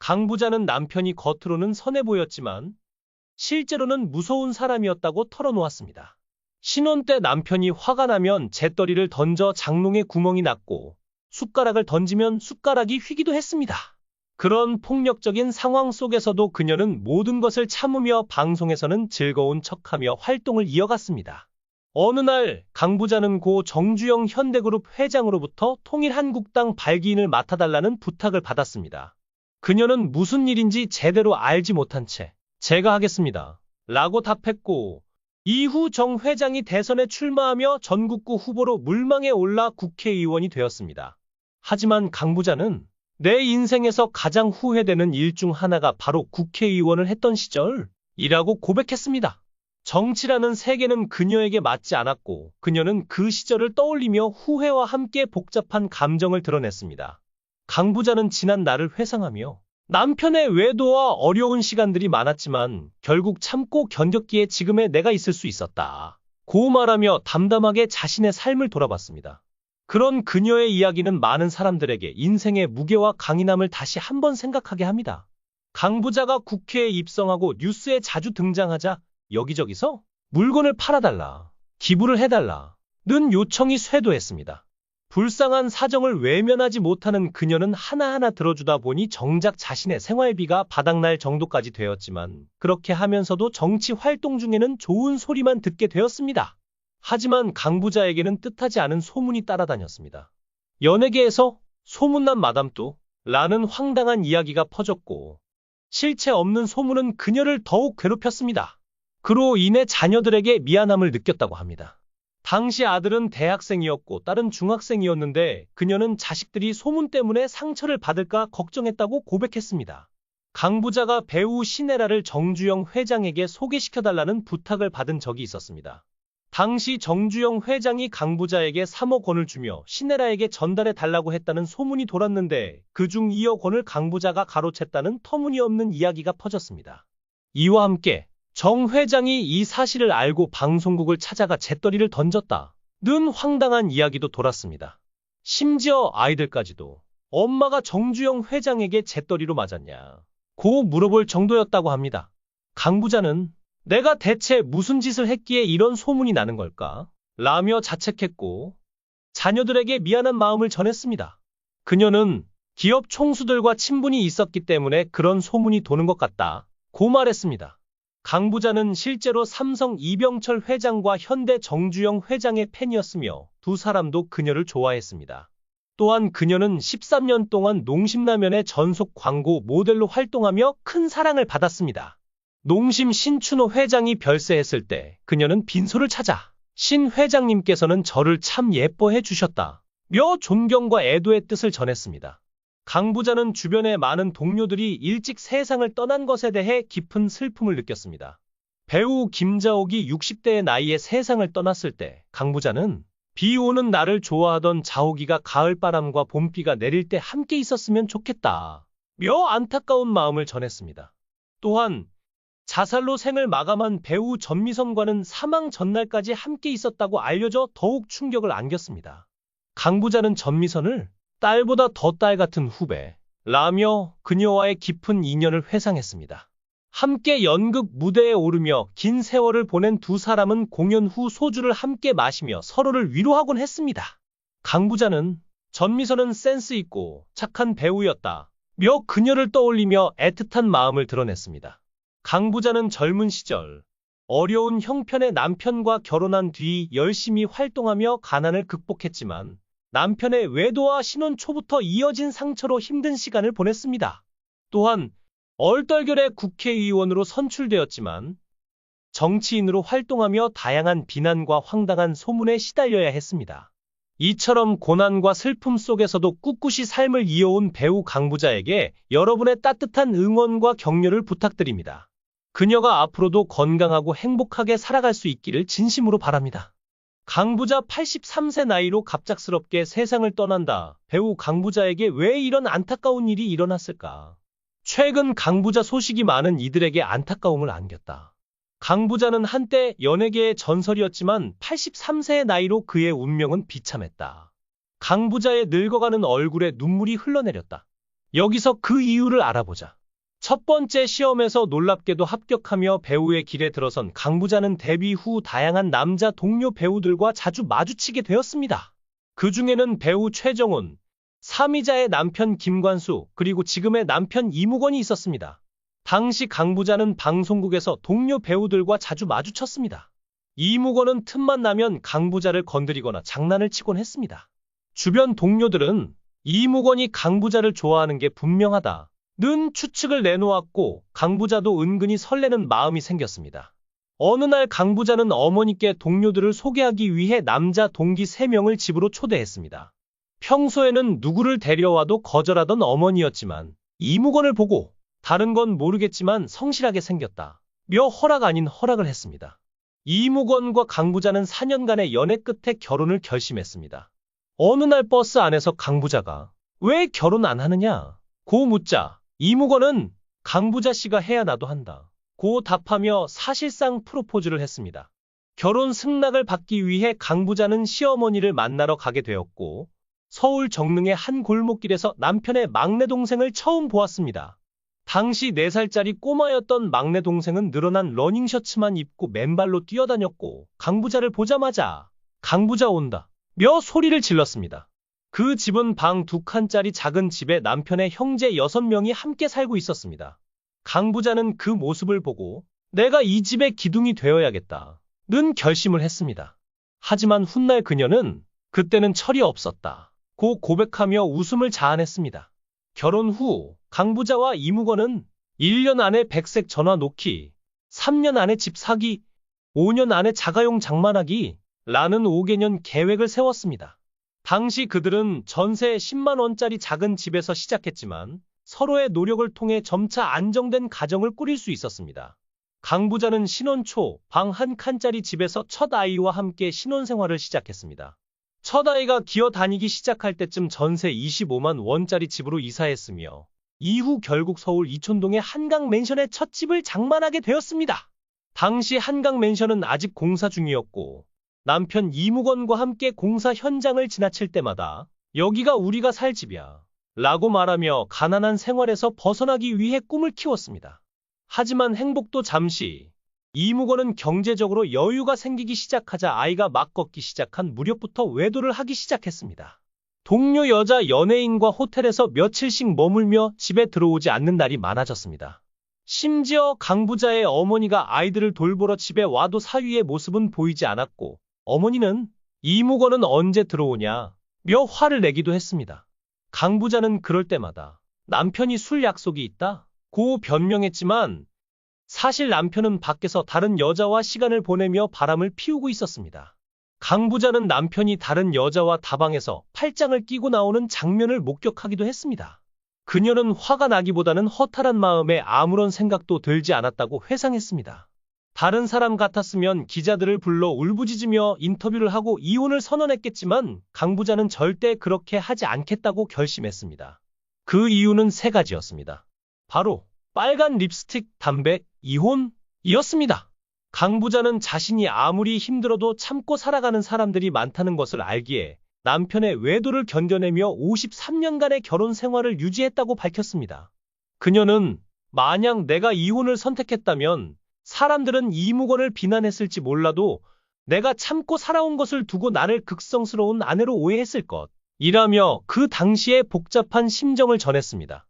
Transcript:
강 부자는 남편이 겉으로는 선해 보였지만 실제로는 무서운 사람이었다고 털어놓았습니다. 신혼 때 남편이 화가 나면 재떨이를 던져 장롱에 구멍이 났고 숟가락을 던지면 숟가락이 휘기도 했습니다. 그런 폭력적인 상황 속에서도 그녀는 모든 것을 참으며 방송에서는 즐거운 척하며 활동을 이어갔습니다. 어느 날 강 부자는 고 정주영 현대그룹 회장으로부터 통일한국당 발기인을 맡아달라는 부탁을 받았습니다. 그녀는 무슨 일인지 제대로 알지 못한 채 제가 하겠습니다 라고 답했고, 이후 정 회장이 대선에 출마하며 전국구 후보로 물망에 올라 국회의원이 되었습니다. 하지만 강 부자는 내 인생에서 가장 후회되는 일 중 하나가 바로 국회의원을 했던 시절이라고 고백했습니다. 정치라는 세계는 그녀에게 맞지 않았고 그녀는 그 시절을 떠올리며 후회와 함께 복잡한 감정을 드러냈습니다. 강 부자는 지난 날을 회상하며 남편의 외도와 어려운 시간들이 많았지만 결국 참고 견뎠기에 지금의 내가 있을 수 있었다 고 말하며 담담하게 자신의 삶을 돌아봤습니다. 그런 그녀의 이야기는 많은 사람들에게 인생의 무게와 강인함을 다시 한번 생각하게 합니다. 강 부자가 국회에 입성하고 뉴스에 자주 등장하자 여기저기서 물건을 팔아달라, 기부를 해달라는 요청이 쇄도했습니다. 불쌍한 사정을 외면하지 못하는 그녀는 하나하나 들어주다 보니 정작 자신의 생활비가 바닥날 정도까지 되었지만 그렇게 하면서도 정치 활동 중에는 좋은 소리만 듣게 되었습니다. 하지만 강 부자에게는 뜻하지 않은 소문이 따라다녔습니다. 연예계에서 소문난 마담뚜라는 황당한 이야기가 퍼졌고 실체 없는 소문은 그녀를 더욱 괴롭혔습니다. 그로 인해 자녀들에게 미안함을 느꼈다고 합니다. 당시 아들은 대학생이었고 딸은 중학생이었는데 그녀는 자식들이 소문 때문에 상처를 받을까 걱정했다고 고백했습니다. 강 부자가 배우 신혜라를 정주영 회장에게 소개시켜달라는 부탁을 받은 적이 있었습니다. 당시 정주영 회장이 강 부자에게 3억 원을 주며 신혜라에게 전달해달라고 했다는 소문이 돌았는데 그중 2억 원을 강 부자가 가로챘다는 터무니없는 이야기가 퍼졌습니다. 이와 함께 정 회장이 이 사실을 알고 방송국을 찾아가 재떨이를 던졌다는 황당한 이야기도 돌았습니다. 심지어 아이들까지도 엄마가 정주영 회장에게 재떨이로 맞았냐 고 물어볼 정도였다고 합니다. 강 부자는 내가 대체 무슨 짓을 했기에 이런 소문이 나는 걸까? 라며 자책했고 자녀들에게 미안한 마음을 전했습니다. 그녀는 기업 총수들과 친분이 있었기 때문에 그런 소문이 도는 것 같다 고 말했습니다. 강 부자는 실제로 삼성 이병철 회장과 현대 정주영 회장의 팬이었으며 두 사람도 그녀를 좋아했습니다. 또한 그녀는 13년 동안 농심라면의 전속 광고 모델로 활동하며 큰 사랑을 받았습니다. 농심 신춘호 회장이 별세했을 때 그녀는 빈소를 찾아 신 회장님께서는 저를 참 예뻐해 주셨다며 존경과 애도의 뜻을 전했습니다. 강 부자는 주변의 많은 동료들이 일찍 세상을 떠난 것에 대해 깊은 슬픔을 느꼈습니다. 배우 김자옥이 60대의 나이에 세상을 떠났을 때 강 부자는 비 오는 날을 좋아하던 자옥이가 가을바람과 봄비가 내릴 때 함께 있었으면 좋겠다며 안타까운 마음을 전했습니다. 또한 자살로 생을 마감한 배우 전미선과는 사망 전날까지 함께 있었다고 알려져 더욱 충격을 안겼습니다. 강 부자는 전미선을 딸보다 더 딸 같은 후배라며 그녀와의 깊은 인연을 회상했습니다. 함께 연극 무대에 오르며 긴 세월을 보낸 두 사람은 공연 후 소주를 함께 마시며 서로를 위로하곤 했습니다. 강 부자는 전미선은 센스 있고 착한 배우였다며 그녀를 떠올리며 애틋한 마음을 드러냈습니다. 강 부자는 젊은 시절 어려운 형편의 남편과 결혼한 뒤 열심히 활동하며 가난을 극복했지만 남편의 외도와 신혼 초부터 이어진 상처로 힘든 시간을 보냈습니다. 또한 얼떨결에 국회의원으로 선출되었지만 정치인으로 활동하며 다양한 비난과 황당한 소문에 시달려야 했습니다. 이처럼 고난과 슬픔 속에서도 꿋꿋이 삶을 이어온 배우 강 부자에게 여러분의 따뜻한 응원과 격려를 부탁드립니다. 그녀가 앞으로도 건강하고 행복하게 살아갈 수 있기를 진심으로 바랍니다. 강 부자 83세 나이로 갑작스럽게 세상을 떠난다. 배우 강 부자에게 왜 이런 안타까운 일이 일어났을까? 최근 강 부자 소식이 많은 이들에게 안타까움을 안겼다. 강 부자는 한때 연예계의 전설이었지만 83세의 나이로 그의 운명은 비참했다. 강 부자의 늙어가는 얼굴에 눈물이 흘러내렸다. 여기서 그 이유를 알아보자. 첫 번째 시험에서 놀랍게도 합격하며 배우의 길에 들어선 강 부자는 데뷔 후 다양한 남자 동료 배우들과 자주 마주치게 되었습니다. 그 중에는 배우 최정훈, 사미자의 남편 김관수, 그리고 지금의 남편 이무건이 있었습니다. 당시 강 부자는 방송국에서 동료 배우들과 자주 마주쳤습니다. 이무건은 틈만 나면 강 부자를 건드리거나 장난을 치곤 했습니다. 주변 동료들은 이무건이 강 부자를 좋아하는 게 분명하다 는 추측을 내놓았고 강 부자도 은근히 설레는 마음이 생겼습니다. 어느 날 강 부자는 어머니께 동료들을 소개하기 위해 남자 동기 3명을 집으로 초대했습니다. 평소에는 누구를 데려와도 거절하던 어머니였지만 이무건을 보고 다른 건 모르겠지만 성실하게 생겼다 며 허락 아닌 허락을 했습니다. 이무건과 강 부자는 4년간의 연애 끝에 결혼을 결심했습니다. 어느 날 버스 안에서 강 부자가 왜 결혼 안 하느냐 고 묻자 이무건은 강 부자 씨가 해야 나도 한다 고 답하며 사실상 프로포즈를 했습니다. 결혼 승낙을 받기 위해 강 부자는 시어머니를 만나러 가게 되었고 서울 정릉의 한 골목길에서 남편의 막내 동생을 처음 보았습니다. 당시 4살짜리 꼬마였던 막내 동생은 늘어난 러닝셔츠만 입고 맨발로 뛰어다녔고 강 부자를 보자마자 강 부자 온다 며 소리를 질렀습니다. 그 집은 방 2칸짜리 작은 집에 남편의 형제 6명이 함께 살고 있었습니다. 강 부자는 그 모습을 보고 내가 이 집의 기둥이 되어야겠다 는 결심을 했습니다. 하지만 훗날 그녀는 그때는 철이 없었다 고 고백하며 웃음을 자아냈습니다. 결혼 후 강 부자와 이무건은 1년 안에 백색 전화 놓기, 3년 안에 집 사기, 5년 안에 자가용 장만하기 라는 5개년 계획을 세웠습니다. 당시 그들은 전세 10만 원짜리 작은 집에서 시작했지만 서로의 노력을 통해 점차 안정된 가정을 꾸릴 수 있었습니다. 강 부자는 신혼 초 방 1칸짜리 집에서 첫 아이와 함께 신혼생활을 시작했습니다. 첫 아이가 기어 다니기 시작할 때쯤 전세 25만 원짜리 집으로 이사했으며 이후 결국 서울 이촌동의 한강맨션의 첫 집을 장만하게 되었습니다. 당시 한강맨션은 아직 공사 중이었고 남편 이무건과 함께 공사 현장을 지나칠 때마다 여기가 우리가 살 집이야 라고 말하며 가난한 생활에서 벗어나기 위해 꿈을 키웠습니다. 하지만 행복도 잠시. 이무건은 경제적으로 여유가 생기기 시작하자 아이가 막 걷기 시작한 무렵부터 외도를 하기 시작했습니다. 동료 여자 연예인과 호텔에서 며칠씩 머물며 집에 들어오지 않는 날이 많아졌습니다. 심지어 강 부자의 어머니가 아이들을 돌보러 집에 와도 사위의 모습은 보이지 않았고 어머니는 이무건은 언제 들어오냐 며 화를 내기도 했습니다. 강 부자는 그럴 때마다 남편이 술 약속이 있다 고 변명했지만 사실 남편은 밖에서 다른 여자와 시간을 보내며 바람을 피우고 있었습니다. 강 부자는 남편이 다른 여자와 다방에서 팔짱을 끼고 나오는 장면을 목격하기도 했습니다. 그녀는 화가 나기보다는 허탈한 마음에 아무런 생각도 들지 않았다고 회상했습니다. 다른 사람 같았으면 기자들을 불러 울부짖으며 인터뷰를 하고 이혼을 선언했겠지만 강 부자는 절대 그렇게 하지 않겠다고 결심했습니다. 그 이유는 3가지였습니다. 바로 빨간 립스틱, 담배, 이혼이었습니다. 강 부자는 자신이 아무리 힘들어도 참고 살아가는 사람들이 많다는 것을 알기에 남편의 외도를 견뎌내며 53년간의 결혼 생활을 유지했다고 밝혔습니다. 그녀는 만약 내가 이혼을 선택했다면 사람들은 이무건을 비난했을지 몰라도 내가 참고 살아온 것을 두고 나를 극성스러운 아내로 오해했을 것이라며 그 당시의 복잡한 심정을 전했습니다.